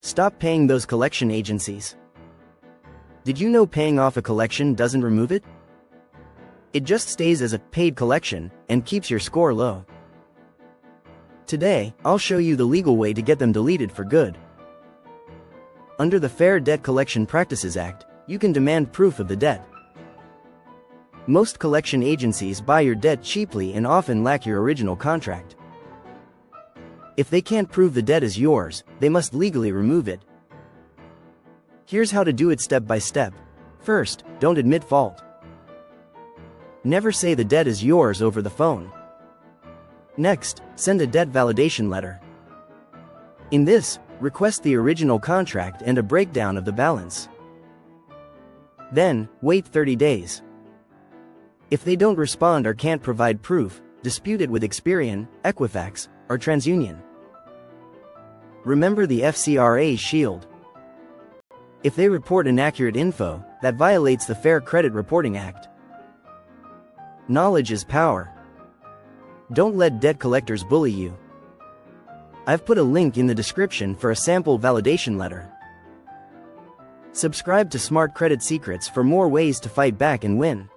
Stop paying those collection agencies. Did you know paying off a collection doesn't remove it? It just stays as a paid collection and keeps your score low. Today, I'll show you the legal way to get them deleted for good. Under the Fair Debt Collection Practices Act, you can demand proof of the debt. Most collection agencies buy your debt cheaply and often lack your original contract. If they can't prove the debt is yours, they must legally remove it. Here's how to do it step by step. First, don't admit fault. Never say the debt is yours over the phone. Next, send a debt validation letter. In this, request the original contract and a breakdown of the balance. Then, wait 30 days. If they don't respond or can't provide proof, dispute it with Experian, Equifax, or TransUnion. Remember the FCRA's shield. If they report inaccurate info, that violates the Fair Credit Reporting Act. Knowledge is power. Don't let debt collectors bully you. I've put a link in the description for a sample validation letter. Subscribe to Smart Credit Secrets for more ways to fight back and win.